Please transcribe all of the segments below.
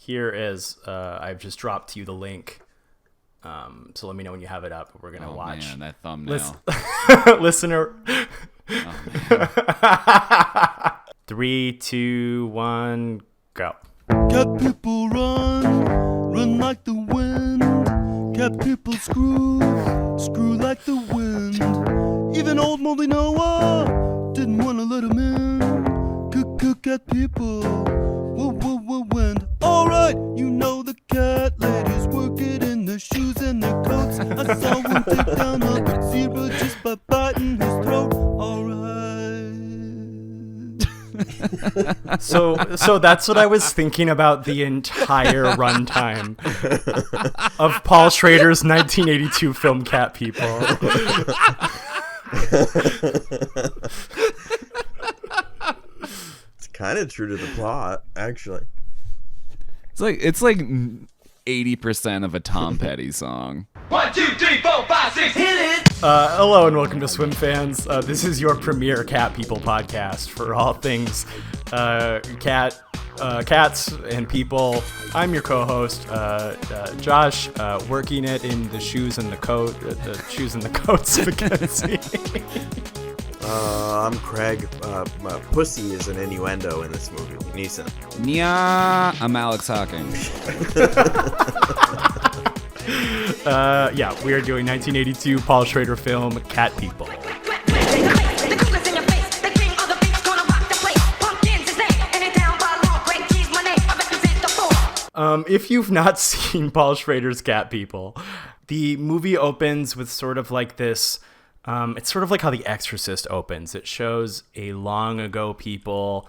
here is, I've just dropped to you the link. So let me know when you have it up. We're going to watch. Man, that thumbnail. Listener. Oh, man. 3, 2, 1, go. Cat people run like the wind. Cat people screw like the wind. Even old moldy Noah didn't want to let him in. Cat people, wind. Alright, you know the cat ladies work it in their shoes and their coats. I saw one take down a big zebra just by biting his throat. Alright. So that's what I was thinking about the entire runtime of Paul Schrader's 1982 film Cat People. It's kind of true to the plot, actually. It's like 80% of a Tom Petty song. 1, 2, 3, 4, 5, 6, hit it! Hello and welcome to Swimfans. This is your premier Cat People podcast for all things cats and people. I'm your co-host, Josh, working it in the shoes and the coat, the shoes and the coats vacancy. I'm Craig. Pussy is an innuendo in this movie. Neeson. Nya, I'm Alex Hawking. Yeah, we are doing 1982 Paul Schrader film Cat People. If you've not seen Paul Schrader's Cat People, the movie opens with sort of like this. It's sort of like how The Exorcist opens. It shows a long ago people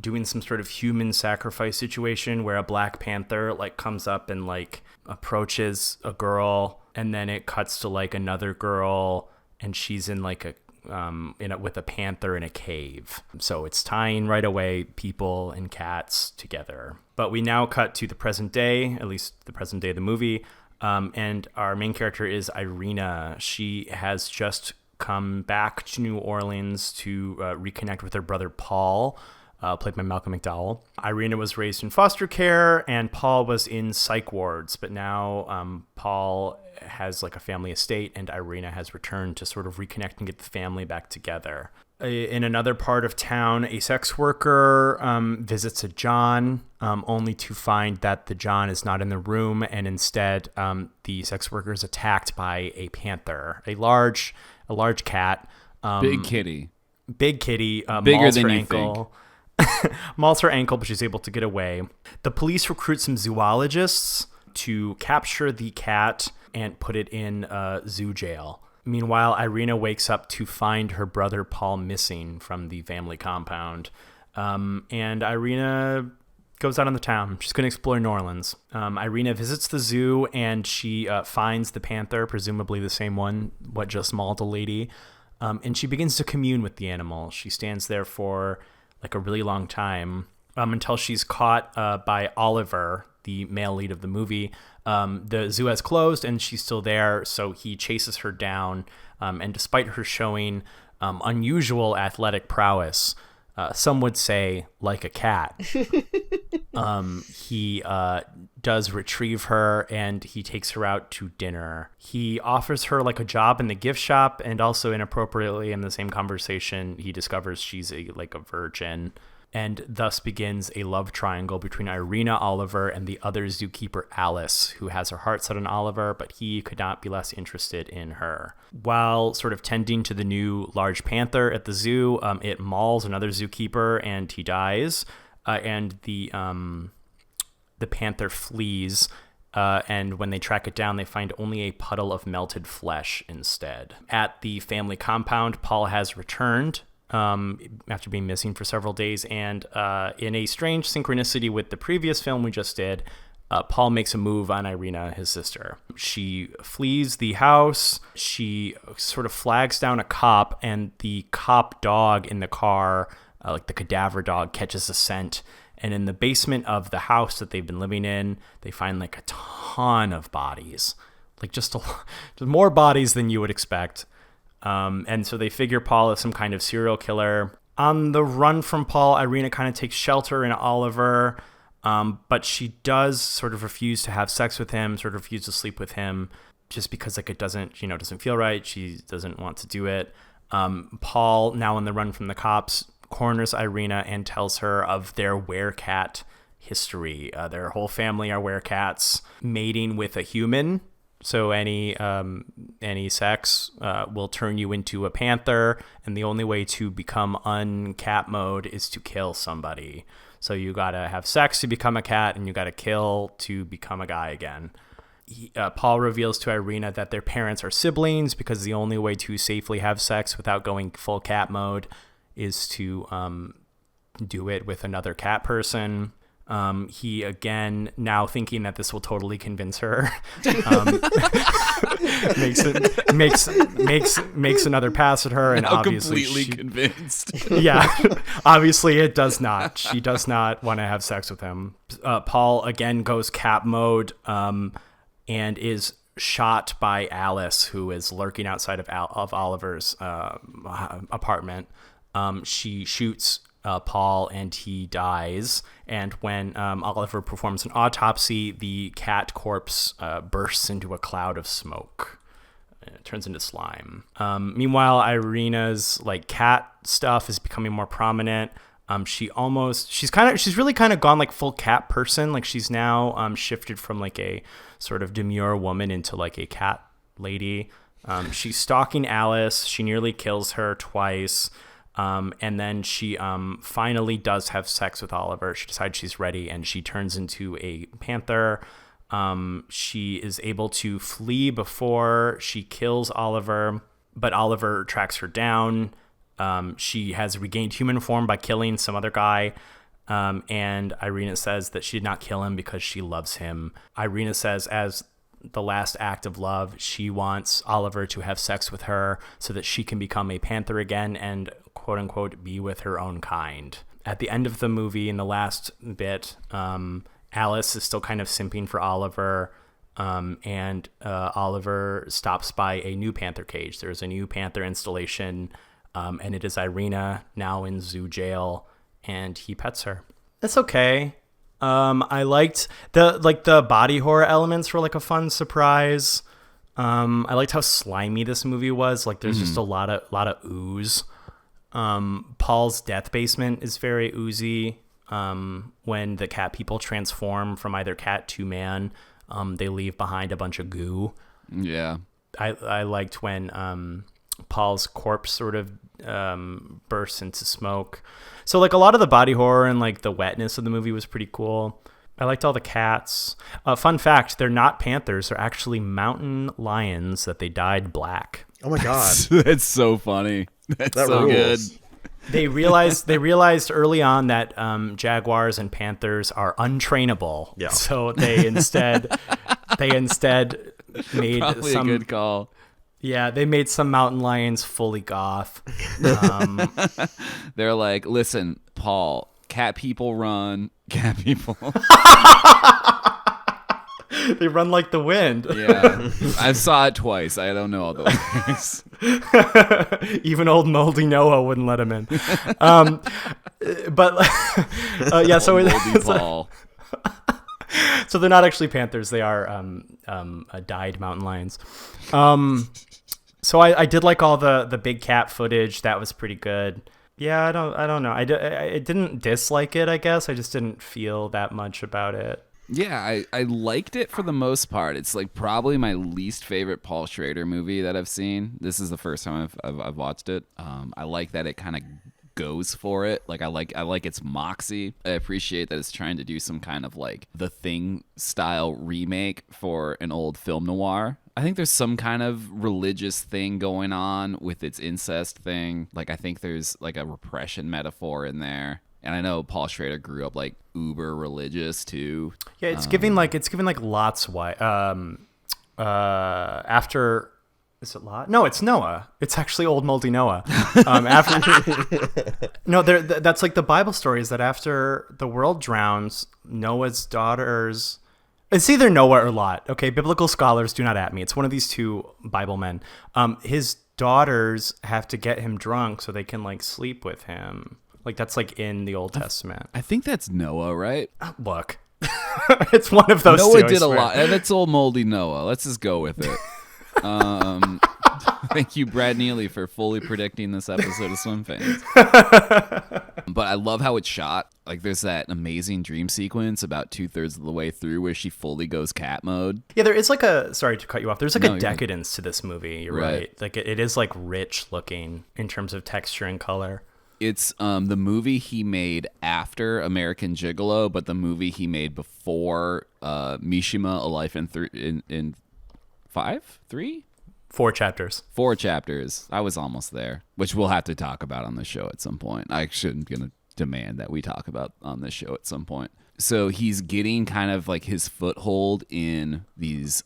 doing some sort of human sacrifice situation where a Black Panther like comes up and like approaches a girl, and then it cuts to like another girl, and she's in like a with a panther in a cave. So it's tying right away people and cats together. But we now cut to the present day, at least the present day of the movie. And our main character is Irina. She has just come back to New Orleans to reconnect with her brother Paul, played by Malcolm McDowell. Irina was raised in foster care, and Paul was in psych wards. But now Paul has like a family estate, and Irina has returned to sort of reconnect and get the family back together. In another part of town, a sex worker visits a John, only to find that the John is not in the room, and instead the sex worker is attacked by a panther, a large cat. Big kitty. Bigger Bigger than her you ankle. Mauls her ankle, but she's able to get away. The police recruit some zoologists to capture the cat and put it in zoo jail. Meanwhile, Irina wakes up to find her brother Paul missing from the family compound. And Irina goes out on the town. She's going to explore New Orleans. Irina visits the zoo, and she finds the panther, presumably the same one what just mauled a lady. And she begins to commune with the animal. She stands there for like a really long time until she's caught by Oliver, the male lead of the movie. The zoo has closed and she's still there, so he chases her down, and despite her showing unusual athletic prowess, some would say like a cat, he does retrieve her, and he takes her out to dinner. He offers her like a job in the gift shop, and also inappropriately in the same conversation he discovers she's a virgin. And thus begins a love triangle between Irina, Oliver, and the other zookeeper, Alice, who has her heart set on Oliver, but he could not be less interested in her. While sort of tending to the new large panther at the zoo, it mauls another zookeeper, and he dies. And the panther flees. And when they track it down, they find only a puddle of melted flesh instead. At the family compound, Paul has returned after being missing for several days, and in a strange synchronicity with the previous film we just did, Paul makes a move on Irina, his sister. She flees the house, she sort of flags down a cop, and the cop dog in the car, like the cadaver dog, catches a scent, and in the basement of the house that they've been living in, they find like a ton of bodies, like just more bodies than you would expect. And so they figure Paul is some kind of serial killer. On the run from Paul, Irina kind of takes shelter in Oliver. But she does sort of refuse to have sex with him, sort of refuse to sleep with him, just because like it doesn't feel right. She doesn't want to do it. Paul, now on the run from the cops, corners Irina and tells her of their werecat history. Their whole family are werecats, mating with a human. So any sex will turn you into a panther, and the only way to become uncat mode is to kill somebody. So you gotta have sex to become a cat, and you gotta kill to become a guy again. Paul reveals to Irina that their parents are siblings because the only way to safely have sex without going full cat mode is to do it with another cat person. He again, now thinking that this will totally convince her, makes another pass at her, and Now obviously completely convinced. Yeah, obviously it does not. She does not want to have sex with him. Paul again goes cat mode, and is shot by Alice, who is lurking outside of Oliver's apartment. She shoots Paul, and he dies. And when Oliver performs an autopsy, the cat corpse bursts into a cloud of smoke. It turns into slime. Meanwhile, Irina's like cat stuff is becoming more prominent. She's really kind of gone like full cat person. Like she's now shifted from like a sort of demure woman into like a cat lady. She's stalking Alice. She nearly kills her twice. And then she finally does have sex with Oliver. She decides she's ready, and she turns into a panther. She is able to flee before she kills Oliver, but Oliver tracks her down. She has regained human form by killing some other guy. And Irina says that she did not kill him because she loves him. Irina says as the last act of love, she wants Oliver to have sex with her so that she can become a panther again and quote unquote be with her own kind. At the end of the movie, in the last bit, Alice is still kind of simping for Oliver. And Oliver stops by a new panther cage. There's a new panther installation, and it is Irina now in zoo jail, and he pets her. That's okay. I liked the body horror elements were like a fun surprise. I liked how slimy this movie was. Like there's just a lot of ooze. Paul's death basement is very oozy. When the cat people transform from either cat to man, they leave behind a bunch of goo. Yeah. I liked when Paul's corpse sort of bursts into smoke. So like a lot of the body horror and like the wetness of the movie was pretty cool. I liked all the cats. Fun fact, they're not panthers. They're actually mountain lions that they dyed black. Oh my god. That's so funny. That's That so rules. good. They realized early on that jaguars and panthers are untrainable. Yeah. So they instead made Probably some a good call. Yeah, they made some mountain lions fully goth. They're like, listen, Paul, cat people run. Cat people. They run like the wind. Yeah. I saw it twice. I don't know all the lyrics. Even old moldy Noah wouldn't let him in. But yeah, so Moldy it's Paul. so they're not actually panthers. They are dyed mountain lions. So I did like all the big cat footage. That was pretty good. Yeah, I don't know. I didn't dislike it, I guess. I just didn't feel that much about it. Yeah, I liked it for the most part. It's like probably my least favorite Paul Schrader movie that I've seen. This is the first time I've watched it. I like that it kind of goes for it. Like I like its moxie. I appreciate that it's trying to do some kind of like The Thing style remake for an old film noir. I think there's some kind of religious thing going on with its incest thing. Like I think there's like a repression metaphor in there. And I know Paul Schrader grew up like uber religious too. Yeah, it's giving like Lot's wife. After is it Lot? No, it's Noah. It's actually old moldy Noah. That's like the Bible story is that after the world drowns, Noah's daughters. It's either Noah or Lot. Okay, biblical scholars do not at me. It's one of these two Bible men. His daughters have to get him drunk so they can like sleep with him. Like that's like in the Old Testament. I think that's Noah, right? Look, It's one of those Noah two, I did a swear. lot, and it's old moldy Noah. Let's just go with it. Thank you, Brad Neely, for fully predicting this episode of Swim Fans. But I love how it's shot. Like, there's that amazing dream sequence about 2/3 of the way through where she fully goes cat mode. Yeah, there is like sorry to cut you off. There's like No, a you're good. decadence to this movie. You're Right. right. Like it is like rich looking in terms of texture and color. It's the movie he made after American Gigolo, but the movie he made before Mishima: A Life in 3? 4 chapters. 4 chapters. I was almost there, which we'll have to talk about on the show at some point. I shouldn't gonna demand that we talk about on this show at some point. So he's getting kind of like his foothold in these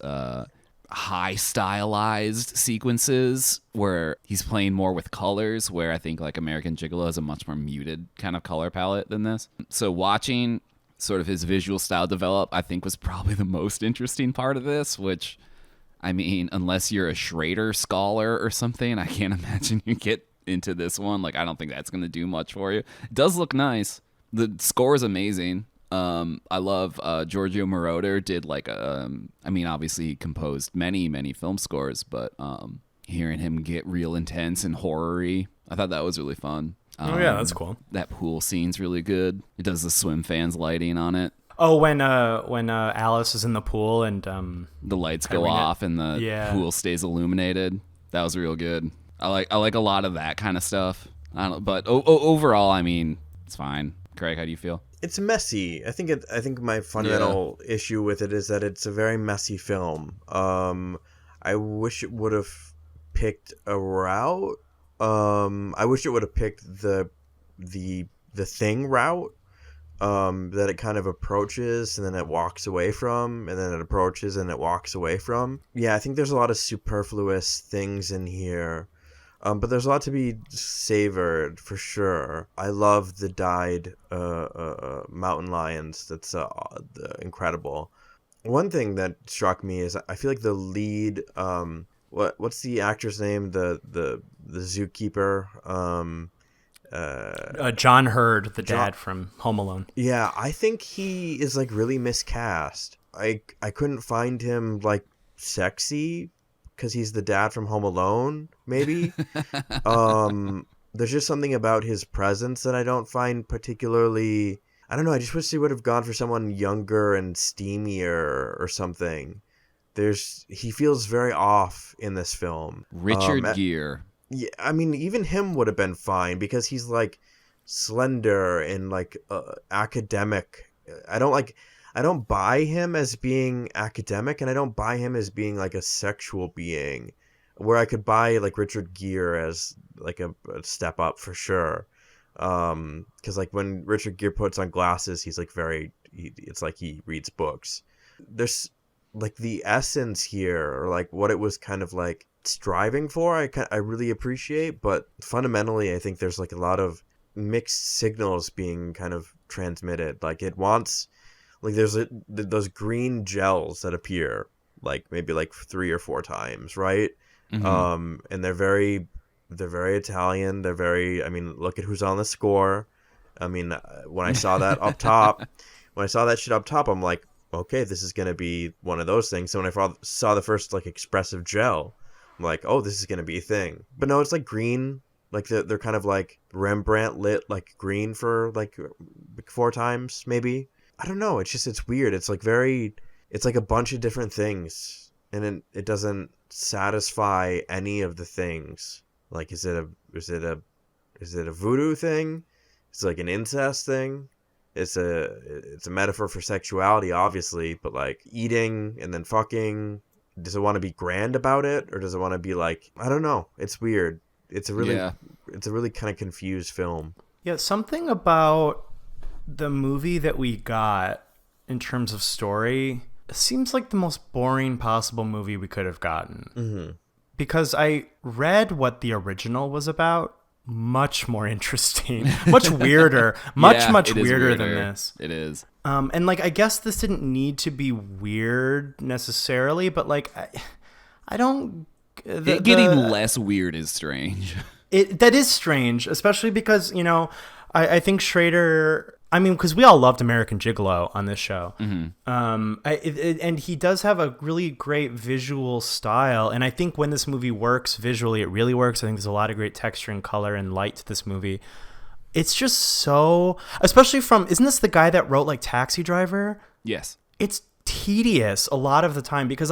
high stylized sequences where he's playing more with colors, where I think like American Gigolo has a much more muted kind of color palette than this. So watching sort of his visual style develop, I think was probably the most interesting part of this, which, I mean, unless you're a Schrader scholar or something, I can't imagine you get into this one. Like, I don't think that's going to do much for you. It does look nice. The score is amazing. I love Giorgio Moroder did like I mean, obviously he composed many film scores, but hearing him get real intense and horror-y, I thought that was really fun. Oh yeah, that's cool. That pool scene's really good. It does the Swim Fans lighting on it. Oh, when Alice is in the pool and The lights go Irene- off and the Yeah. pool stays illuminated. That was real good. I like a lot of that kind of stuff. I don't, but overall, I mean, it's fine. Craig, how do you feel? It's messy. I think my fundamental issue with it is that it's a very messy film. I wish it would have picked a route. I wish it would have picked the Thing route. That it kind of approaches and then it walks away from, and then it approaches and it walks away from. Yeah, I think there's a lot of superfluous things in here. But there's a lot to be savored for sure. I love the dyed mountain lions. That's incredible. One thing that struck me is I feel like the lead, what's the actor's name? The zookeeper. John Hurd, the dad from Home Alone. Yeah, I think he is like really miscast. I couldn't find him like sexy because he's the dad from Home Alone, maybe. There's just something about his presence that I don't find particularly, I don't know, I just wish they would have gone for someone younger and steamier or something. He feels very off in this film. Richard Gere. Yeah, I mean, even him would have been fine because he's like slender and like academic. I don't buy him as being academic, and I don't buy him as being like a sexual being, where I could buy like Richard Gere as like a step up for sure. Because like when Richard Gere puts on glasses, he's like it's like he reads books. There's like the essence here, or like what it was kind of like striving for, I really appreciate, but fundamentally I think there's like a lot of mixed signals being kind of transmitted. Like it wants, like there's those green gels that appear like maybe like 3 or 4 times, right? Mm-hmm. And they're very Italian. They're very, I mean, look at who's on the score. I mean, when I saw that up top, when I saw that shit up top, I'm like, okay, this is gonna be one of those things. So when I saw the first like expressive gel, I'm like, oh, this is going to be a thing. But no, it's like green. Like they're kind of like Rembrandt lit like green for like 4 times maybe. I don't know. It's weird. It's like it's like a bunch of different things. And it doesn't satisfy any of the things. Like, is it a voodoo thing? Is it like an incest thing? It's a metaphor for sexuality, obviously, but like eating and then fucking. Does it want to be grand about it, or does it want to be like, I don't know. It's weird. It's a really kind of confused film. Yeah, something about the movie that we got in terms of story seems like the most boring possible movie we could have gotten. Mm-hmm. Because I read what the original was about. Much more interesting, much weirder, much weirder than this. It is. And like, I guess this didn't need to be weird necessarily, but like, I don't. Getting less weird is strange. That is strange, especially because, you know, I think Schrader I mean, because we all loved American Gigolo on this show. Mm-hmm. And he does have a really great visual style. And I think when this movie works visually, it really works. I think there's a lot of great texture and color and light to this movie. It's just so, especially isn't this the guy that wrote like Taxi Driver? Yes. It's tedious a lot of the time because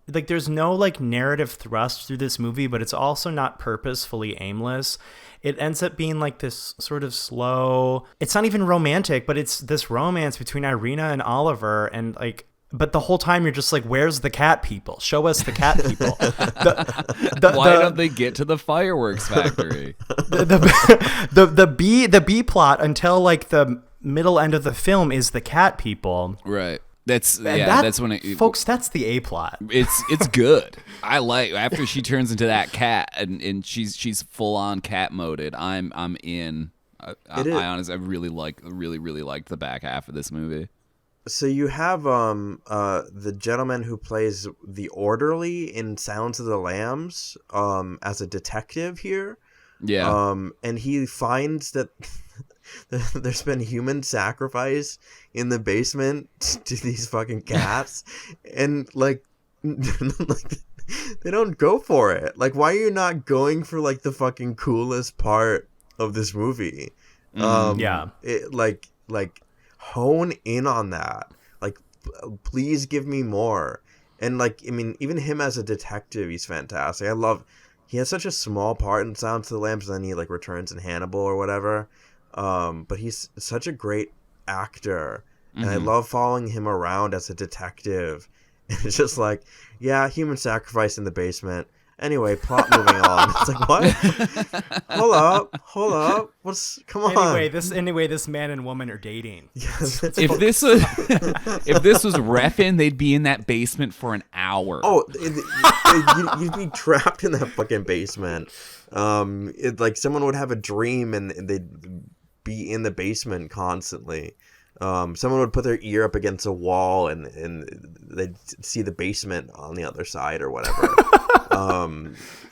there's no like narrative thrust through this movie, but it's also not purposefully aimless. It ends up being like this sort of slow, it's not even romantic, but it's this romance between Irina and Oliver, and like, but the whole time you're just like, where's the cat people? Show us the cat people. Why don't they get to the fireworks factory? The B plot until like the middle end of the film is the cat people. Right. That's when folks, that's the A plot. It's good. I like after she turns into that cat and she's full on cat moded. I'm in. I honestly I really liked the back half of this movie. So you have the gentleman who plays the orderly in Sounds of the Lambs as a detective here. Yeah. And he finds that there's been human sacrifice in the basement to these fucking cats, and like they don't go for it. Like, why are you not going for like the fucking coolest part of this movie? Like hone in on that. Like, please give me more. And like, I mean, even him as a detective, he's fantastic. He has such a small part in Sounds of the Lambs, and then he like returns in Hannibal or whatever. But he's such a great actor, and I love following him around as a detective. And it's just like, yeah, human sacrifice in the basement. Anyway, plot moving on. It's like, what? Hold up. Come on. Anyway, this man and woman are dating. Yes, if this was Refn, they'd be in that basement for an hour. Oh, you'd be trapped in that fucking basement. Like someone would have a dream and they'd be in the basement constantly. Someone would put their ear up against a wall and they'd see the basement on the other side or whatever.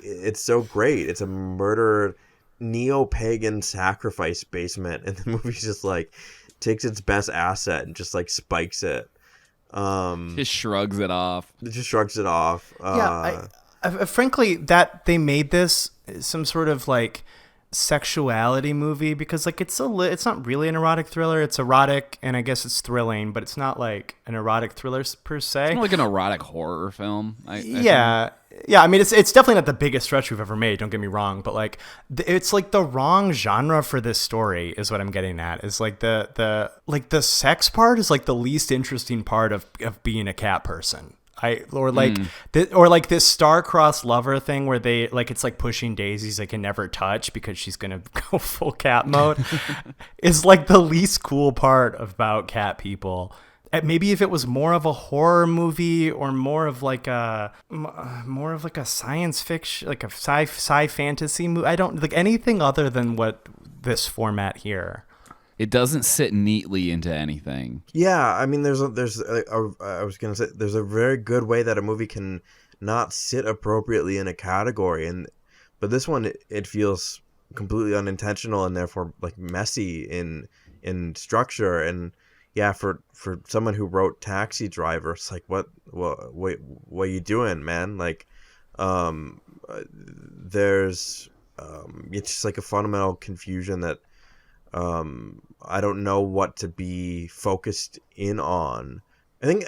It's so great. It's a murder neo-pagan sacrifice basement, and the movie just like takes its best asset and just like spikes it. Just shrugs it off. I frankly, that they made this some sort of like sexuality movie, because like it's not really an erotic thriller. It's erotic and I guess it's thrilling, but it's not like an erotic thriller per se. It's not like an erotic horror film. I mean, it's definitely not the biggest stretch we've ever made, don't get me wrong, but like it's like the wrong genre for this story is what I'm getting at. Is like the sex part is like the least interesting part of being a cat person. This star-crossed lover thing where they like, it's like pushing daisies they can never touch because she's gonna go full cat mode is like the least cool part about cat people. Maybe if it was more of a horror movie or more of like a science fiction, like a sci fantasy movie. I don't like anything other than what this format here. It doesn't sit neatly into anything. Yeah, I mean, I was gonna say there's a very good way that a movie can not sit appropriately in a category, but this one it feels completely unintentional and therefore like messy in structure. And yeah, for someone who wrote Taxi Driver, it's like what are you doing, man? Like, there's it's just like a fundamental confusion that I don't know what to be focused in on. I think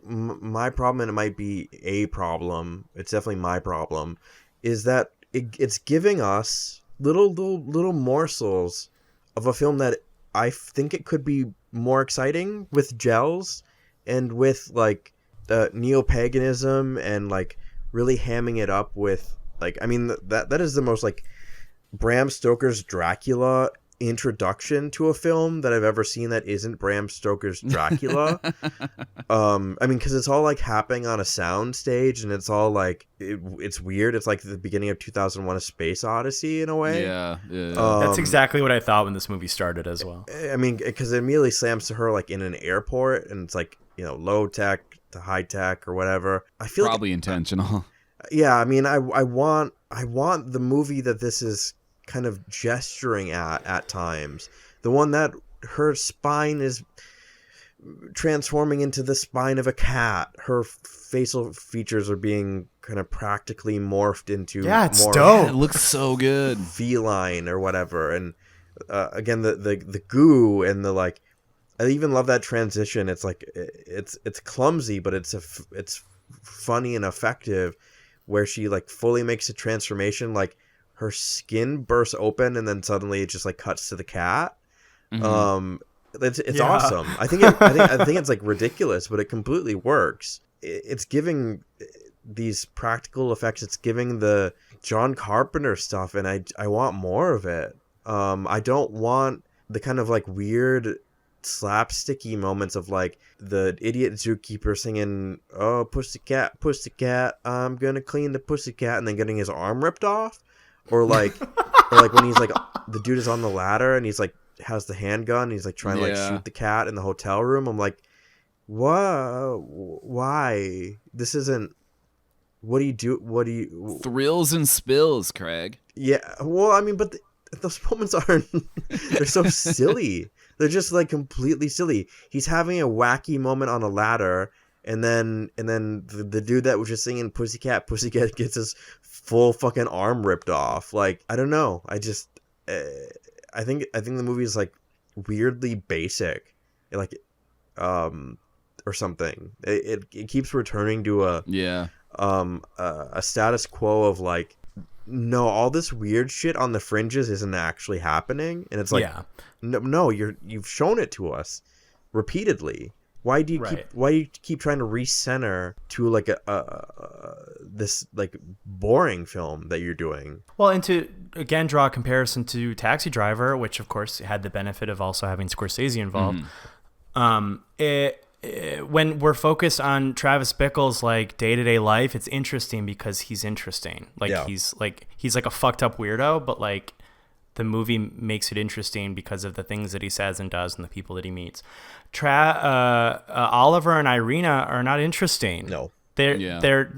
my problem, and it might be a problem, it's definitely my problem, is that it's giving us little morsels of a film that I think it could be more exciting with gels and with like the neo-paganism and like really hamming it up with like, I mean, that is the most like Bram Stoker's Dracula introduction to a film that I've ever seen that isn't Bram Stoker's Dracula. I mean, because it's all like happening on a sound stage, and it's all like it's weird. It's like the beginning of 2001: A Space Odyssey in a way. Yeah. That's exactly what I thought when this movie started as well. I mean, because it immediately slams to her like in an airport, and it's like, you know, low tech to high tech or whatever. I feel probably intentional. Yeah, I mean, I want the movie that this is kind of gesturing at times The one that her spine is transforming into the spine of a cat. Her facial features are being kind of practically morphed into it's more dope. It looks so good. feline or whatever. And again, the goo and the like. I even love that transition. It's like it's clumsy, but it's funny and effective. Where she like fully makes a transformation, like her skin bursts open and then suddenly it just like cuts to the cat. Mm-hmm. It's Yeah. awesome. I think it's like ridiculous, but it completely works. It's giving these practical effects. It's giving the John Carpenter stuff, and I want more of it. I don't want the kind of like weird slapsticky moments of like the idiot zookeeper singing, "Oh, pussycat, pussycat, I'm gonna clean the pussycat," and then getting his arm ripped off, or like when he's like the dude is on the ladder and he's like has the handgun and he's like trying to like shoot the cat in the hotel room. I'm like, whoa, why? This isn't. What do you do? What do you? Thrills and spills, Craig. Yeah, well, I mean, but those moments aren't. They're so silly. They're just like completely silly. He's having a wacky moment on a ladder, and then the dude that was just singing "Pussycat, Pussycat" gets his full fucking arm ripped off. Like, I don't know. I just I think the movie is like weirdly basic, like or something. It keeps returning to a status quo of like, no, all this weird shit on the fringes isn't actually happening, and it's like, no, you've shown it to us repeatedly. Why do you keep trying to recenter to like this like boring film that you're doing? Well, and to again draw a comparison to Taxi Driver, which of course had the benefit of also having Scorsese involved. When we're focused on Travis Bickle's like day-to-day life, it's interesting because he's interesting. Like he's like a fucked up weirdo, but like the movie makes it interesting because of the things that he says and does and the people that he meets. Oliver and Irina are not interesting. No. They're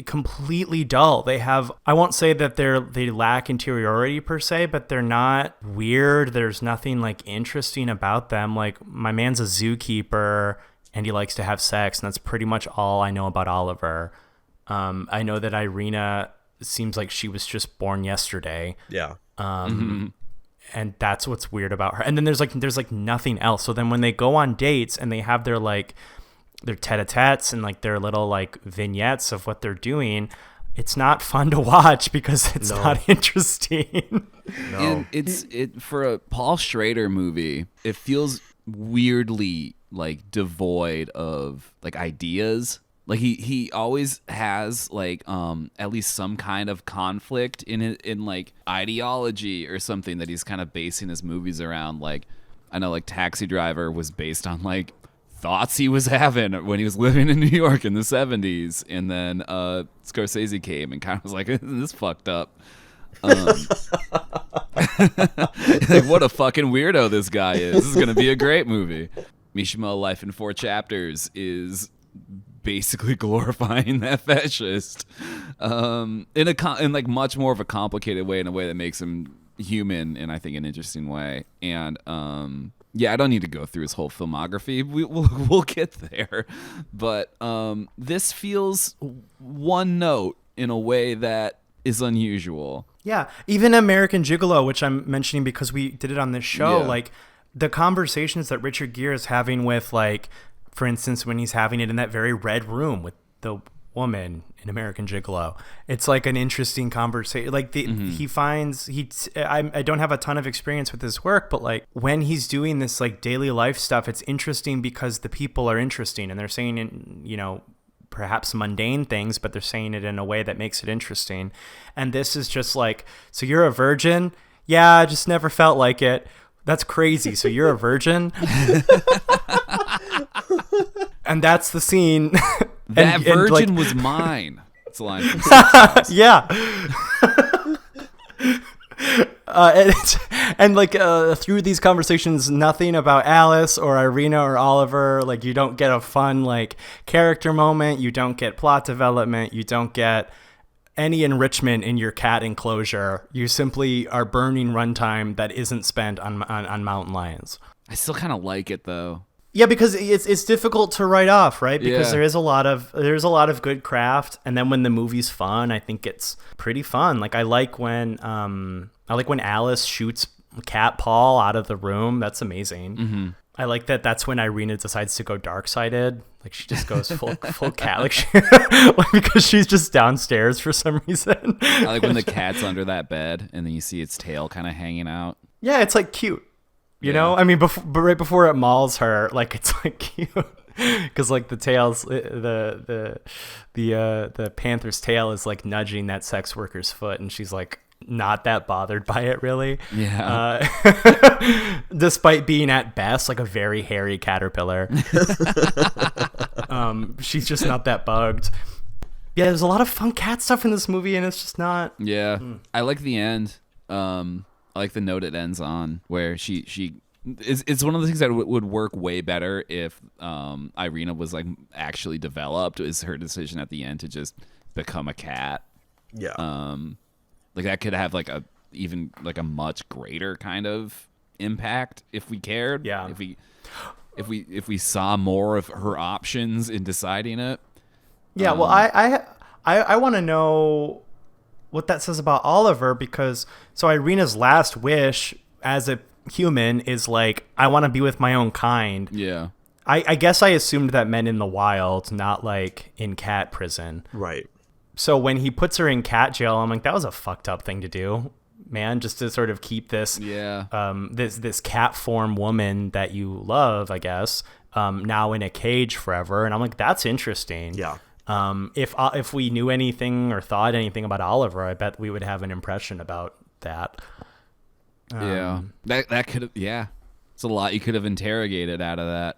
completely dull. They have, I won't say that they lack interiority per se, but they're not weird. There's nothing like interesting about them. Like, my man's a zookeeper and he likes to have sex, and that's pretty much all I know about Oliver. I know that Irina seems like she was just born yesterday. Yeah. And that's what's weird about her. And then there's like nothing else. So then when they go on dates and they have their tete-a-tetes and like their little like vignettes of what they're doing, it's not fun to watch because it's not interesting. No. It for a Paul Schrader movie, it feels weirdly like devoid of like ideas. Like he always has like at least some kind of conflict in like ideology or something that he's kind of basing his movies around. Like, I know like Taxi Driver was based on like thoughts he was having when he was living in New York in the 70s, and then Scorsese came and kind of was like, "Isn't this fucked up?" Like, what a fucking weirdo this guy is. This is gonna be a great movie. Mishima: Life in 4 Chapters is basically glorifying that fascist in like much more of a complicated way, in a way that makes him human in, I think, an interesting way. And I don't need to go through his whole filmography. We'll get there, but this feels one note in a way that is unusual. Yeah, even American Gigolo, which I'm mentioning because we did it on this show, like the conversations that Richard Gere is having with, like, for instance, when he's having it in that very red room with the woman in American Gigolo, it's like an interesting conversation. Like he finds I don't have a ton of experience with his work, but like when he's doing this like daily life stuff, it's interesting because the people are interesting and they're saying it, perhaps mundane things, but they're saying it in a way that makes it interesting. And this is just like, so you're a virgin? Yeah, I just never felt like it. That's crazy. So you're a virgin? And that's the scene. That virgin was mine. It's a line from Swimfans. Yeah. Through these conversations, nothing about Alice or Irina or Oliver. Like, you don't get a fun like character moment. You don't get plot development. You don't get any enrichment in your cat enclosure. You simply are burning runtime that isn't spent on mountain lions. I still kind of like it though. Yeah, because it's difficult to write off, right? Because Yeah. there's a lot of good craft, and then when the movie's fun, I think it's pretty fun. Like I like when Alice shoots Cat Paul out of the room. That's amazing. Mm-hmm. I like that. That's when Irina decides to go dark-sided. Like she just goes full cat, like because she's just downstairs for some reason. I like when the cat's under that bed and then you see its tail kind of hanging out. Yeah, it's like cute. You know, I mean, right before it mauls her, like it's like cute, because like the tails, the panther's tail is like nudging that sex worker's foot, and she's like not that bothered by it really. Yeah. Despite being at best like a very hairy caterpillar, she's just not that bugged. Yeah, there's a lot of fun cat stuff in this movie, and it's just not. Yeah. I like the end. I like the note it ends on, where it's one of the things that would work way better if Irina was like actually developed. Is her decision at the end to just become a cat? Yeah. Like that could have like a much greater kind of impact if we cared. Yeah. If we saw more of her options in deciding it. Yeah. Well, I want to know what that says about Oliver, because so Irina's last wish as a human is like, I want to be with my own kind. Yeah. I guess I assumed that meant in the wild, not like in cat prison. Right. So when he puts her in cat jail, I'm like, that was a fucked up thing to do, man, just to sort of keep this this cat form woman that you love, I guess, now in a cage forever. And I'm like, that's interesting. Yeah. If we knew anything or thought anything about Oliver, I bet we would have an impression about that. That could have, it's a lot you could have interrogated out of that.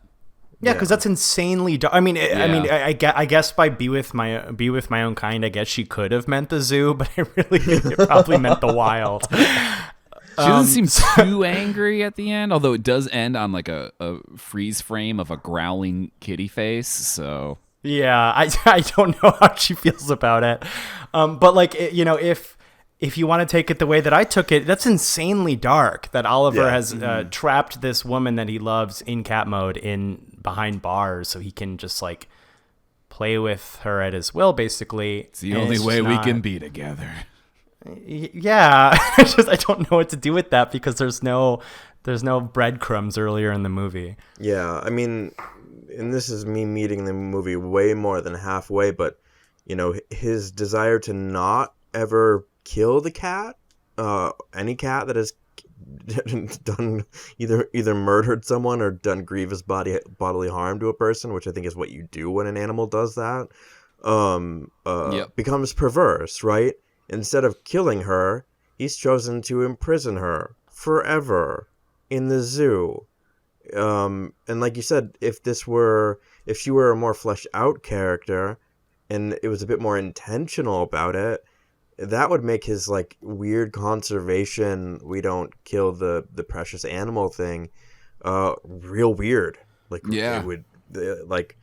Yeah, because that's insanely dark. I mean, I guess by be with my own kind, I guess she could have meant the zoo, but it probably meant the wild. She doesn't seem too angry at the end, although it does end on like a freeze frame of a growling kitty face. So yeah, I don't know how she feels about it, but like if you want to take it the way that I took it, that's insanely dark. That Oliver has trapped this woman that he loves in cat mode behind bars, so he can just like play with her at his will. Basically, it's the only way we can be together. Yeah, I don't know what to do with that, because there's no breadcrumbs earlier in the movie. Yeah, I mean, and this is me meeting the movie way more than halfway, but his desire to not ever kill the cat, any cat that has done either murdered someone or done grievous bodily harm to a person, which I think is what you do when an animal does that, becomes perverse, right? Instead of killing her, he's chosen to imprison her forever in the zoo. And like you said, if she were a more fleshed out character and it was a bit more intentional about it, that would make his like weird conservation, we don't kill the precious animal thing, real weird. Like, it would like,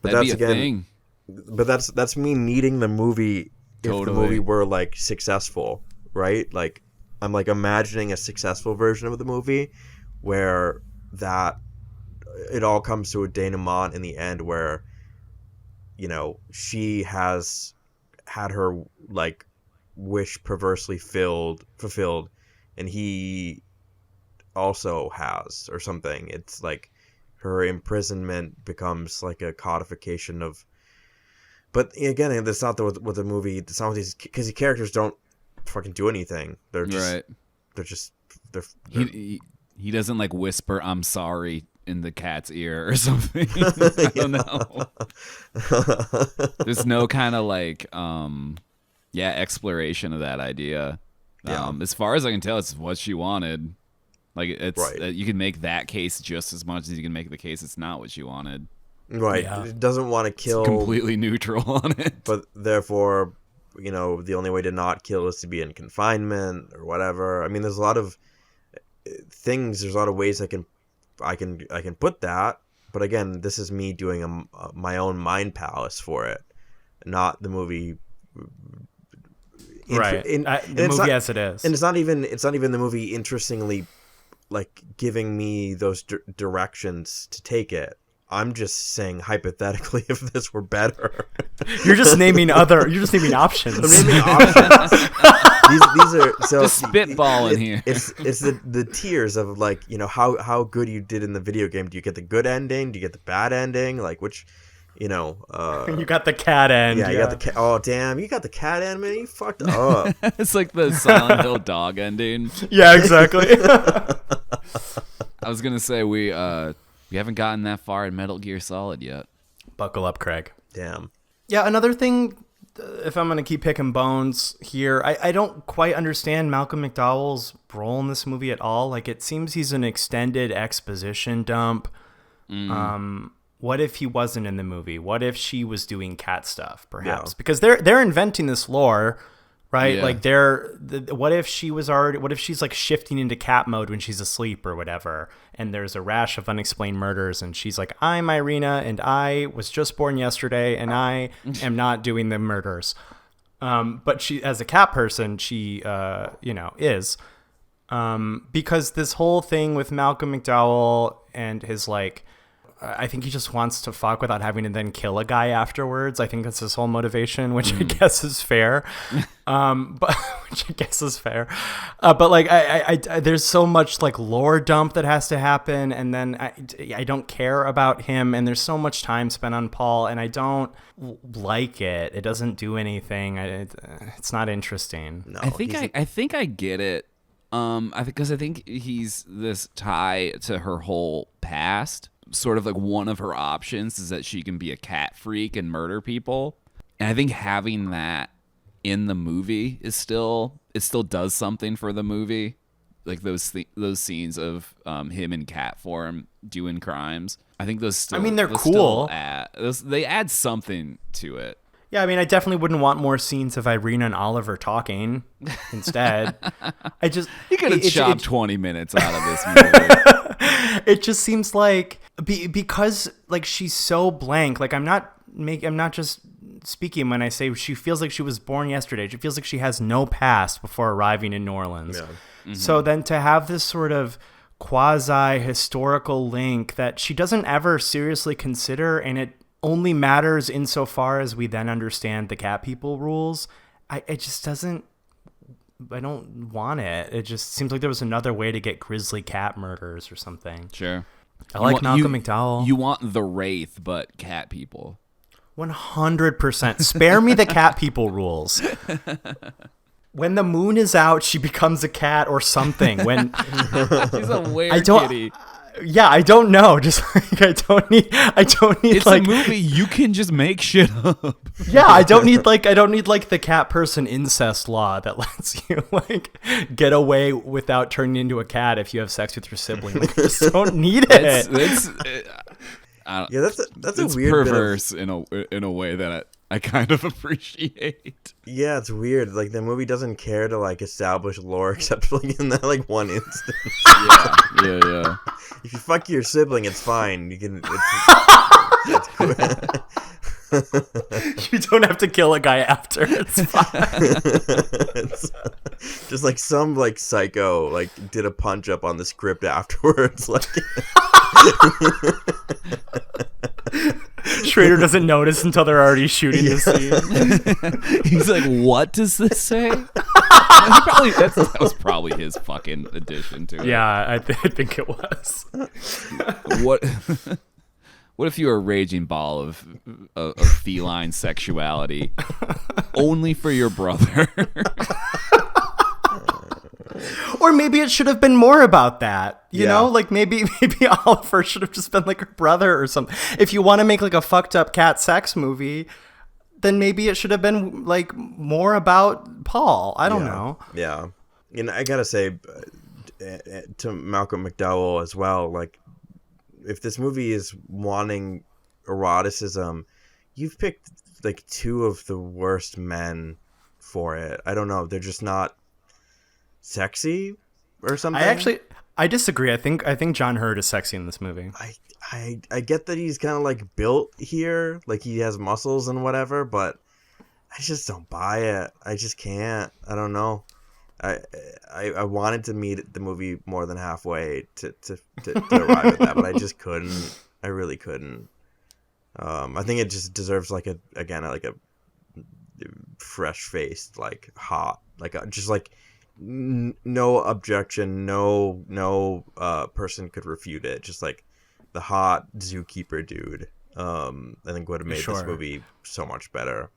but that'd that's be a again, thing. but that's me needing the movie. Totally. If the movie were like successful, right? Like I'm like imagining a successful version of the movie where that it all comes to a denouement in the end, where she has had her like wish perversely fulfilled, and he also has, or something. It's like her imprisonment becomes like a codification of. But again, that's not what the movie. It's not these, because the characters don't fucking do anything. They're just. Right. They're just. He doesn't like whisper "I'm sorry" in the cat's ear or something. I don't know. There's no kind of like exploration of that idea. As far as I can tell, it's what she wanted. Like it's right. You can make that case just as much as you can make the case it's not what she wanted. Right. Yeah. It doesn't want to kill. It's completely neutral on it. But therefore, the only way to not kill is to be in confinement or whatever. I mean, there's a lot of things. There's a lot of ways I can put that. But again, this is me doing my own mind palace for it, not the movie Right. The movie as it is. And it's not even the movie interestingly like giving me those directions to take it. I'm just saying hypothetically if this were better. You're just naming options. I'm naming options. these are so Just spitballing here. It's the tiers of like, you know, how good you did in the video game. Do you get the good ending? Do you get the bad ending? Like which, you know, you got the cat end. Yeah, you got the cat. Oh damn, you got the cat end, man. You fucked up. It's like the Silent Hill dog ending. Yeah, exactly. I was gonna say we haven't gotten that far in Metal Gear Solid yet. Buckle up, Craig. Damn. Yeah, another thing, if I'm going to keep picking bones here, I don't quite understand Malcolm McDowell's role in this movie at all. Like, it seems he's an extended exposition dump. What if he wasn't in the movie? What if she was doing cat stuff, perhaps? Yeah. Because they're inventing this lore, right? Yeah. Like what if she's like shifting into cat mode when she's asleep or whatever, and there's a rash of unexplained murders, and she's like, I'm Irina, and I was just born yesterday, and I am not doing the murders. But she, as a cat person, she, is. Because this whole thing with Malcolm McDowell and his like, I think he just wants to fuck without having to then kill a guy afterwards. I think that's his whole motivation, which I guess is fair. But like, I there's so much like lore dump that has to happen, and then I don't care about him, and there's so much time spent on Paul, and I don't like it. It doesn't do anything. It's not interesting. No, I think I get it. I think he's this tie to her whole past. Sort of like one of her options is that she can be a cat freak and murder people. And I think having that in the movie it still does something for the movie. Like those scenes of him in cat form doing crimes. I think those still, they're those cool. They add something to it. Yeah, I mean, I definitely wouldn't want more scenes of Irina and Oliver talking instead. You could have chopped 20 minutes out of this movie. It just seems like because like she's so blank. Like I'm not just speaking when I say she feels like she was born yesterday. She feels like she has no past before arriving in New Orleans. Yeah. Mm-hmm. So then to have this sort of quasi historical link that she doesn't ever seriously consider, and it only matters insofar as we then understand the cat people rules. It just doesn't. I don't want it. It just seems like there was another way to get grisly cat murders or something. Sure. I like Malcolm McDowell. You want the Wraith, but cat people. 100%. Spare me the cat people rules. When the moon is out, she becomes a cat or something. When she's a weird kitty. Yeah, I don't know. Just like I don't need. It's like a movie. You can just make shit up. Yeah, I don't need like the cat person incest law that lets you like get away without turning into a cat if you have sex with your sibling. Like, you just don't need it. That's a weird perverse in a way that I kind of appreciate. Yeah, it's weird. Like the movie doesn't care to like establish lore except like in that like one instance. Yeah. If you fuck your sibling, it's fine. You can. You don't have to kill a guy after. It's fine. It's just like some like psycho like did a punch up on the script afterwards. Like Schrader doesn't notice until they're already shooting the scene. He's like, "What does this say?" That was probably his fucking addition to it. Yeah, I think it was. What if you were a raging ball of feline sexuality only for your brother? Or maybe it should have been more about that. You know, like maybe Oliver should have just been like her brother or something. If you want to make like a fucked up cat sex movie, then maybe it should have been like more about Paul. I don't know. Yeah. You know, I gotta say to Malcolm McDowell as well, like if this movie is wanting eroticism, you've picked like two of the worst men for it. I don't know. They're just not sexy or something. I disagree. I think John Hurt is sexy in this movie. I get that he's kind of like built here, like he has muscles and whatever, but I just don't buy it. I just can't. I don't know. I I wanted to meet the movie more than halfway to arrive at that, but I just couldn't. I really couldn't. I think it just deserves like a fresh faced, like hot, like just like no objection, no person could refute it. Just like the hot zookeeper dude. I think would have made this movie so much better.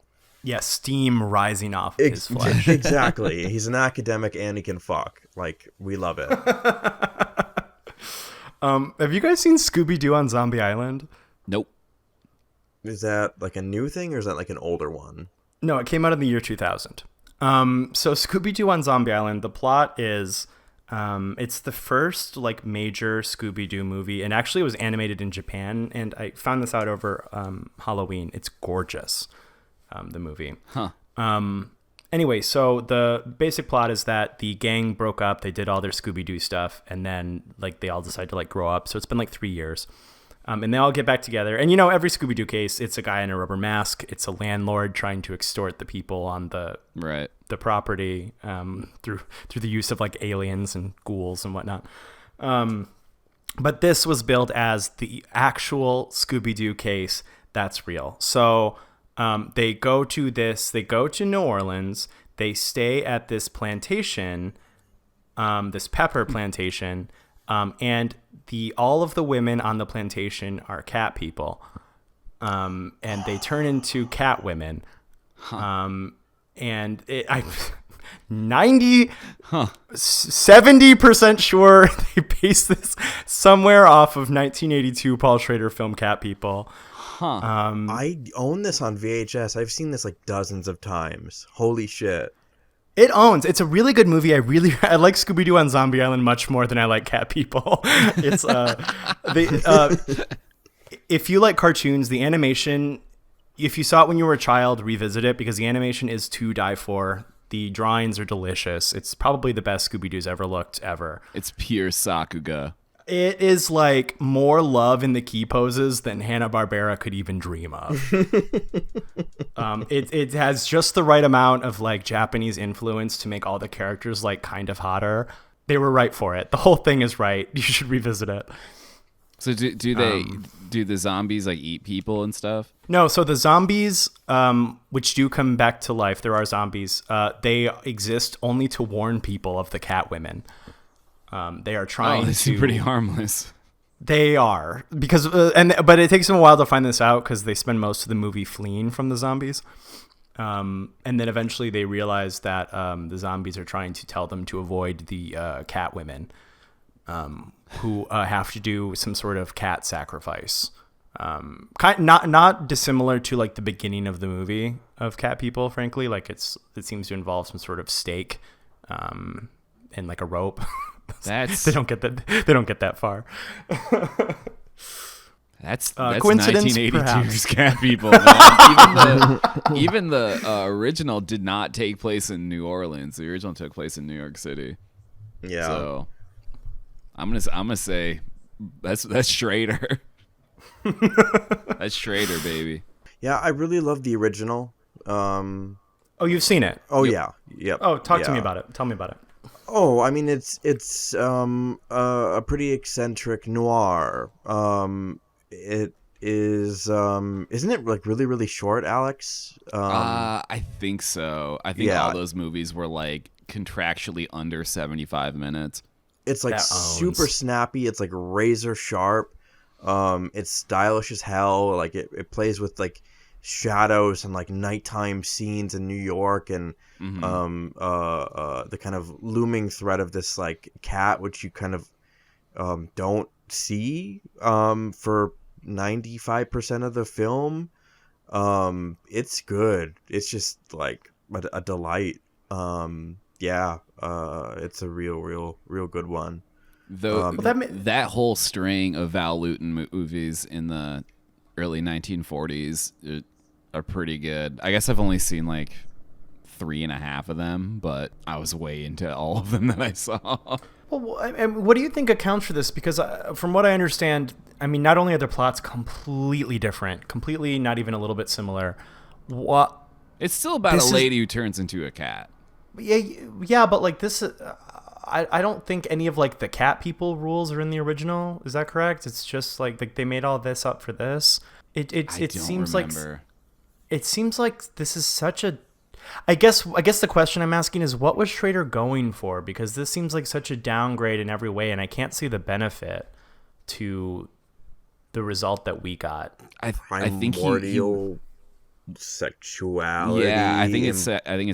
Yeah, steam rising off his flesh. Exactly. He's an academic and he can fuck. Like, we love it. Have you guys seen Scooby-Doo on Zombie Island? Nope. Is that like a new thing or is that like an older one? No, it came out in the year 2000. So Scooby-Doo on Zombie Island, the plot is it's the first like major Scooby-Doo movie, and actually it was animated in Japan, and I found this out over Halloween. It's gorgeous, the movie. Huh. Anyway, so the basic plot is that the gang broke up, they did all their Scooby-Doo stuff, and then like they all decided to like grow up. So it's been like 3 years. And they all get back together. And, you know, every Scooby-Doo case, it's a guy in a rubber mask. It's a landlord trying to extort the people on the property through the use of, like, aliens and ghouls and whatnot. But this was billed as the actual Scooby-Doo case that's real. So they go to New Orleans. They stay at this plantation, this pepper plantation, and all of the women on the plantation are cat people, and they turn into cat women. And 70% sure they based this somewhere off of 1982 Paul Schrader film Cat People. I own this on VHS. I've seen this like dozens of times. Holy shit. It's a really good movie. I like Scooby-Doo on Zombie Island much more than I like Cat People. It's if you like cartoons, the animation, if you saw it when you were a child, revisit it because the animation is to die for. The drawings are delicious. It's probably the best Scooby-Doo's ever looked ever. It's pure Sakuga. It is like more love in the key poses than Hanna-Barbera could even dream of. It has just the right amount of like Japanese influence to make all the characters like kind of hotter. They were right for it. The whole thing is right. You should revisit it. So do the zombies like eat people and stuff? No, so the zombies, which do come back to life, there are zombies. They exist only to warn people of the cat women. They are trying they seem pretty harmless. They are because but it takes them a while to find this out because they spend most of the movie fleeing from the zombies, and then eventually they realize that the zombies are trying to tell them to avoid the cat women, who have to do some sort of cat sacrifice, not dissimilar to like the beginning of the movie of Cat People. Frankly, like it seems to involve some sort of stake, and like a rope. They don't get that far. That's coincidence, 1982's Cat People. Man. Even the original did not take place in New Orleans. The original took place in New York City. Yeah. So I'm gonna say that's Schrader. That's Schrader, baby. Yeah, I really love the original. Oh, you've seen it? Oh, Yep. yeah. Yep. Oh, talk to me about it. Tell me about it. Oh, I mean, it's a pretty eccentric noir. It is isn't it like really really short, Alex? I think so. I think all those movies were like contractually under 75 minutes. It's like super snappy. It's like razor sharp. It's stylish as hell. Like it plays with like shadows and like nighttime scenes in New York and the kind of looming threat of this like cat, which you kind of don't see for 95% of the film. It's good. It's just like a delight. It's a real good one. Though that whole string of Val Lewton movies in the early 1940s are pretty good. I guess I've only seen like 3.5 of them, but I was way into all of them that I saw. Well, and what do you think accounts for this? Because from what I understand, I mean, not only are their plots completely different, completely not even a little bit similar, It's still about a lady who turns into a cat. Yeah, but like this, I don't think any of like the cat people rules are in the original. Is that correct? It's just like they made all this up for this. It seems remember. like it seems like this is such a. I guess the question I'm asking is, what was Schrader going for? Because this seems like such a downgrade in every way, and I can't see the benefit to the result that we got. I think primordial sexuality. Yeah, I think it's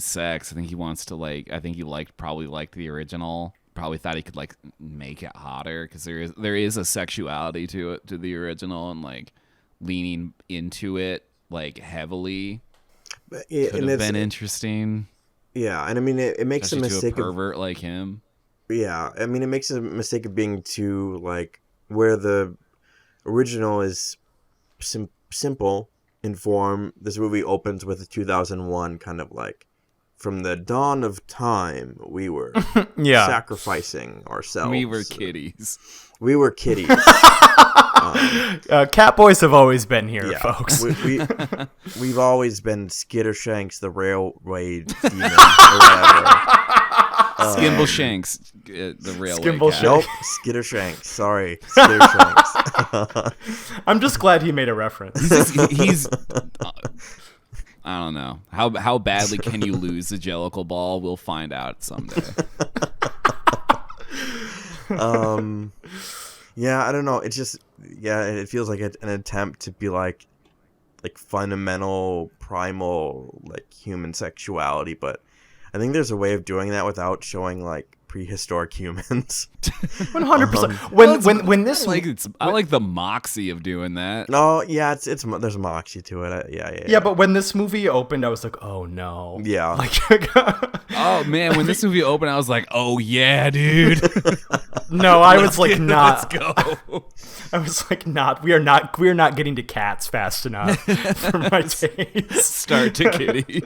sex. I think he wants to like. I think he probably liked the original. Probably thought he could like make it hotter because there is a sexuality to the original, and like leaning into it like heavily could have been interesting. Yeah, and I mean it makes especially a mistake to a pervert like him. Yeah, I mean it makes a mistake of being too like where the original is simple in form. This movie opens with a 2001 kind of like, from the dawn of time, we were sacrificing ourselves. We were kitties. We were kitties. Cat boys have always been here, folks. We've always been Skittershanks, the railway demon, or whatever. Skimbleshanks, the railway cat. Nope, Skittershanks. Sorry, Skittershanks. I'm just glad he made a reference. He's I don't know. How badly can you lose the Jellicle ball? We'll find out someday. Yeah, I don't know. It's just, it feels like an attempt to be like fundamental, primal, like human sexuality, but I think there's a way of doing that without showing like prehistoric humans. 100%. When this I like the moxie of doing that. No, yeah, it's there's moxie to it. Yeah, but when this movie opened, I was like, oh no. Yeah. Like, oh man, when this movie opened, I was like, oh yeah, dude. No, I was like, not. Let's go. I was like, not. We are not getting to cats fast enough for my taste. Start to kitty.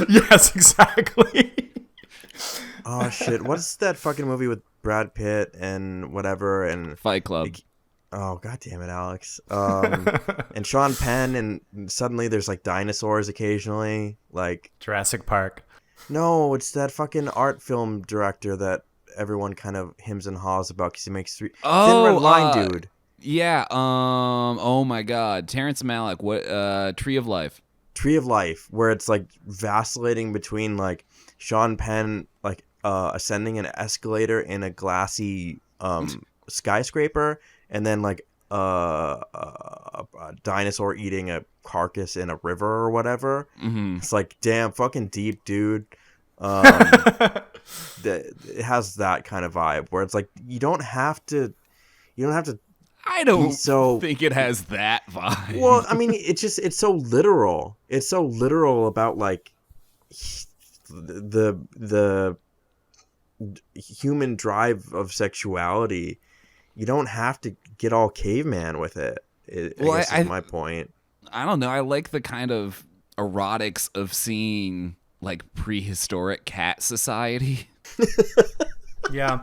Yes, exactly. Oh shit! What's that fucking movie with Brad Pitt and whatever and Fight Club? Oh god damn it, Alex! And Sean Penn, and suddenly there's like dinosaurs occasionally, like Jurassic Park. No, it's that fucking art film director that everyone kind of hems and haws about because he makes Thin Red Line dude. Yeah. Oh my God, Terrence Malick. What? Tree of Life. Tree of Life, where it's like vacillating between like Sean Penn like ascending an escalator in a glassy skyscraper, and then like a dinosaur eating a carcass in a river or whatever. Mm-hmm. It's like, damn, fucking deep, dude. It has that kind of vibe where it's like you don't have to. I don't think it has that vibe. Well, I mean, it's so literal. It's so literal about like the human drive of sexuality. You don't have to get all caveman with it. I guess is my point. I don't know. I like the kind of erotics of seeing like prehistoric cat society. Yeah,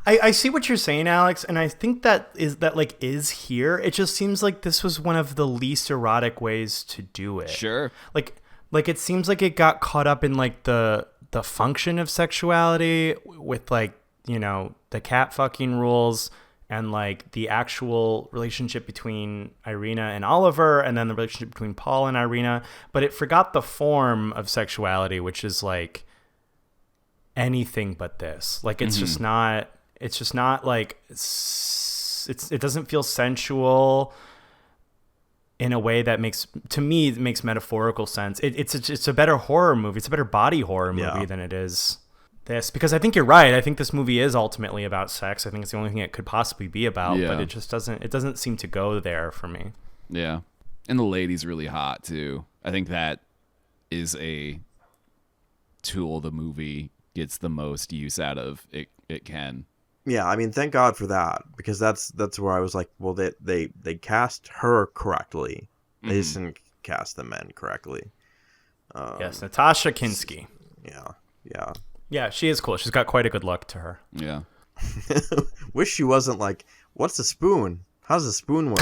I see what you're saying, Alex, and I think that is here. It just seems like this was one of the least erotic ways to do it. Sure. Like it seems like it got caught up in like the function of sexuality with like, you know, the cat fucking rules and like the actual relationship between Irina and Oliver, and then the relationship between Paul and Irina, but it forgot the form of sexuality, which is like anything but this. Like it's just not like it doesn't feel sensual in a way that makes metaphorical sense. It's a better horror movie. It's a better body horror movie than it is this, because I think you're right. I think this movie is ultimately about sex. I think it's the only thing it could possibly be about, but it just doesn't seem to go there for me. Yeah. And the lady's really hot too. I think that is a tool the movie gets the most use out of. It can. Yeah, I mean, thank God for that, because that's where I was like, well, they cast her correctly. They just didn't cast the men correctly. Yes, Natasha Kinski. Yeah. Yeah, she is cool. She's got quite a good look to her. Yeah. Wish she wasn't like, what's a spoon? How's a spoon work?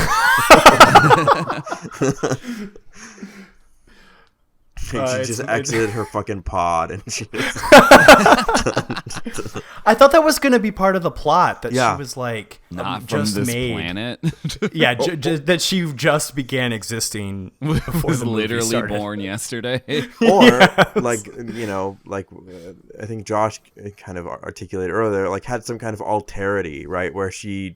She just exited her fucking pod, and she just... I thought that was going to be part of the plot, that Yeah. she was like Not from just this made. planet. Yeah, that she just began existing before Was the movie literally started. born yesterday. Or Yes. like I think Josh kind of articulated earlier, like had some kind of alterity, right, where she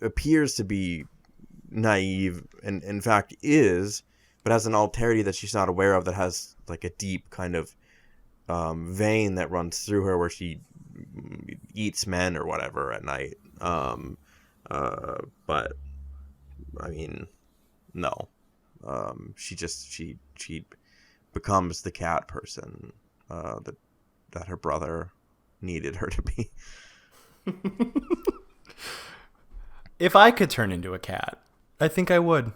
appears to be naive and in fact is, but has an alterity that she's not aware of, that has like a deep kind of vein that runs through her, where she eats men or whatever at night. But I mean, no. She becomes the cat person that her brother needed her to be. If I could turn into a cat, I think I would.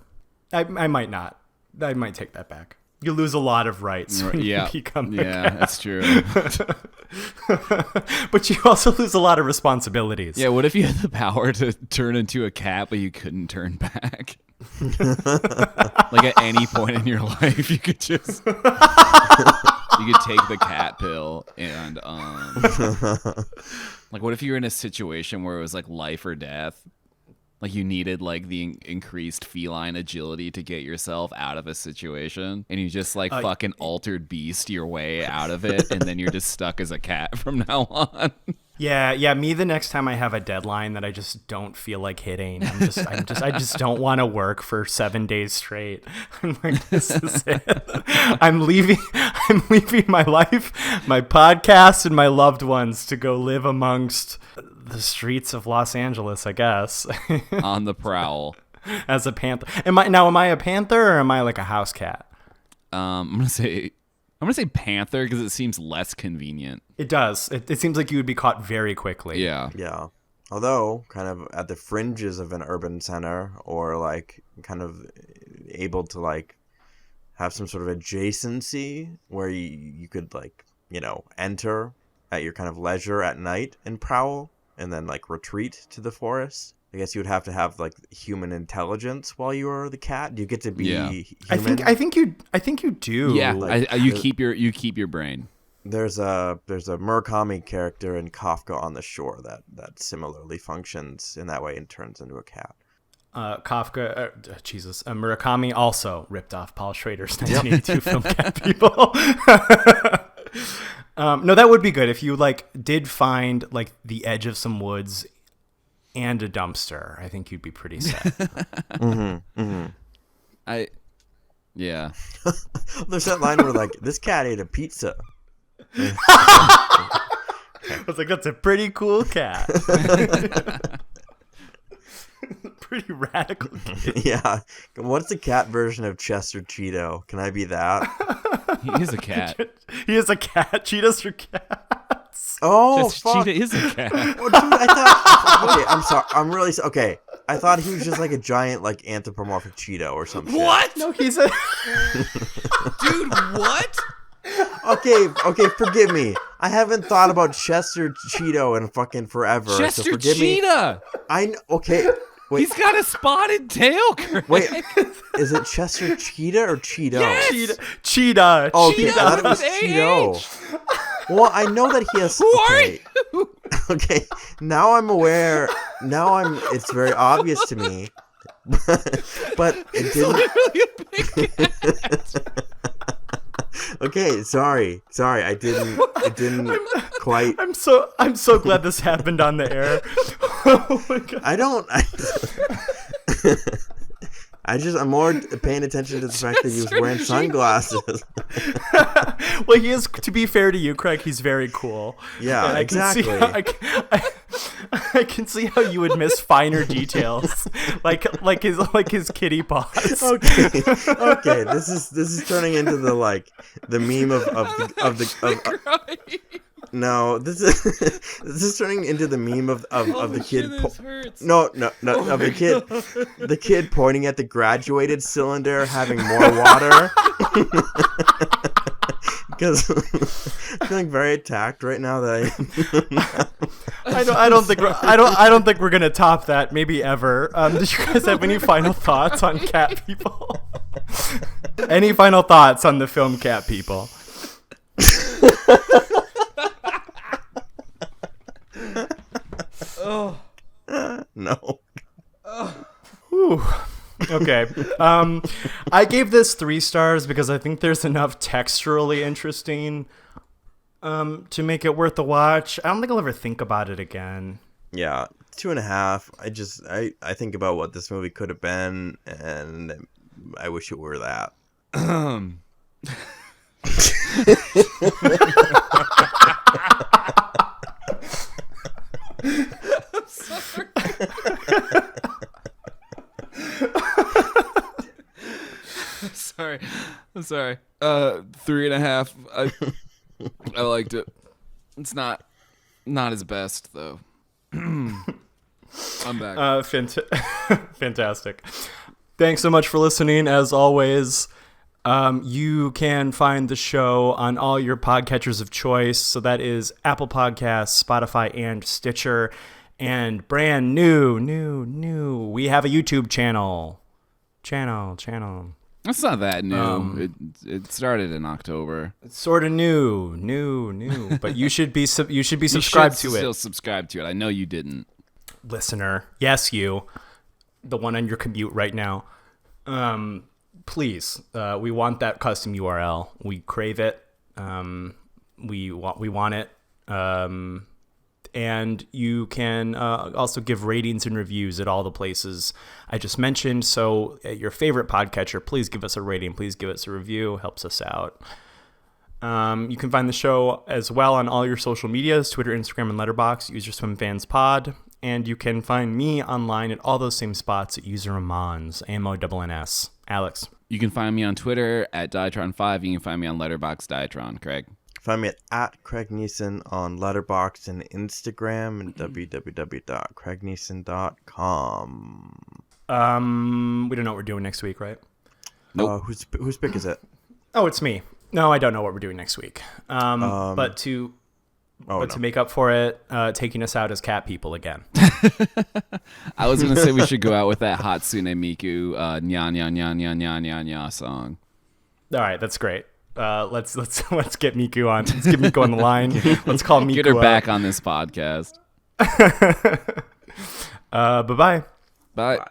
I might not. I might take that back. You lose a lot of rights when Yeah, you become a yeah, cat. that's true. But you also lose a lot of responsibilities. Yeah, what if you had the power to turn into a cat, but you couldn't turn back? Like at any point in your life, you could just you could take the cat pill and like what if you were in a situation where it was like life or death? Like you needed like the increased feline agility to get yourself out of a situation, and you just like fucking altered beast your way out of it, and then you're just stuck as a cat from now on. Yeah, me the next time I have a deadline that I just don't feel like hitting. I just don't want to work for 7 days straight. I'm like, this is it. I'm leaving my life, my podcast, and my loved ones to go live amongst the streets of Los Angeles, I guess. On the prowl. As a panther. Am I a panther, or am I like a house cat? I'm gonna say panther because it seems less convenient. It does. It seems like you would be caught very quickly. Yeah. Yeah. Although kind of at the fringes of an urban center, or like kind of able to like have some sort of adjacency where you could like, enter at your kind of leisure at night and prowl, and then like retreat to the forest. I guess you would have to have like human intelligence while you are the cat. Do you get to be human? I think you do. Yeah, Like, you keep your brain. There's a Murakami character in Kafka on the Shore that similarly functions in that way and turns into a cat. Kafka, Murakami also ripped off Paul Schrader's 1982 film Cat People. No, that would be good if you like did find like the edge of some woods and a dumpster. I think you'd be pretty set. Yeah. There's that line where like, this cat ate a pizza. I was like, that's a pretty cool cat. Pretty radical kid. Yeah. What's the cat version of Chester Cheeto? Can I be that? He is a cat. He is a cat. Cheetahs are cats. Oh, Just fuck. Cheetah is a cat. Oh, dude, I thought... Okay, I'm sorry. I'm really... Okay. I thought he was just like a giant, like, anthropomorphic Cheeto or some shit. What? No, he's a... Dude, what? Okay, forgive me. I haven't thought about Chester Cheeto in fucking forever. so Chester forgive me. Cheetah. Okay. Wait, He's got a spotted tail. Craig. wait. Is it Chester Cheetah or Cheeto? Yes! Cheetah. Oh, okay, Cheetah I thought it was with Cheeto. Well, I know that he has... Who are okay. you? Okay, now I'm aware. It's very obvious to me. But it didn't... Literally a big cat. Okay, sorry. I didn't quite... I'm so glad this happened on the air. Oh my god. I'm more paying attention to the fact that he was wearing sunglasses. Well, he is, to be fair to you, Craig, he's very cool. Yeah, And exactly. I can see how you would miss finer details, like his kitty paws. Okay. This is turning into the meme of the no, this is turning into the meme of the kid. No, of the kid pointing at the graduated cylinder, having more water. Because I'm feeling very attacked right now. I don't think we're gonna top that. Maybe ever. Did you guys have any final thoughts on Cat People? Any final thoughts on the film, Cat People? No. Whew. Okay. I gave this 3 stars because I think there's enough texturally interesting to make it worth the watch. I don't think I'll ever think about it again. Yeah, 2.5. I think about what this movie could have been, and I wish it were that. I'm sorry. 3.5. I liked it. It's not his best though. I'm back. Fantastic. Thanks so much for listening. As always, you can find the show on all your podcatchers of choice. So that is Apple Podcasts, Spotify, and Stitcher. And brand new, we have a YouTube channel. That's not that new. It started in October. It's sort of new, but you should be subscribed to it. Still subscribe to it. I know you didn't. Listener, yes, you, the one on your commute right now. Please, we want that custom URL. We crave it. We want it. And you can also give ratings and reviews at all the places I just mentioned. So at your favorite podcatcher, please give us a rating. Please give us a review. Helps us out. You can find the show as well on all your social medias, Twitter, Instagram, and Letterboxd. Use your Swimfans Pod. And you can find me online at all those same spots at user Amons, AMONNS. Alex. You can find me on Twitter at Diatron5. You can find me on Letterboxd Diatron. Craig. Find me at Craig Neeson on Letterboxd and Instagram and www.craigneeson.com. We don't know what we're doing next week, right? Nope. Whose pick is it? Oh, it's me. No, I don't know what we're doing next week. But to make up for it, taking us out as Cat People again. I was gonna say we should go out with that Hatsune Miku nya nya nya nya nya nya nya song. All right, that's great. Let's get Miku on. Let's get Miku on the line. Let's call Miku. Get her back on this podcast. Bye-bye. Bye.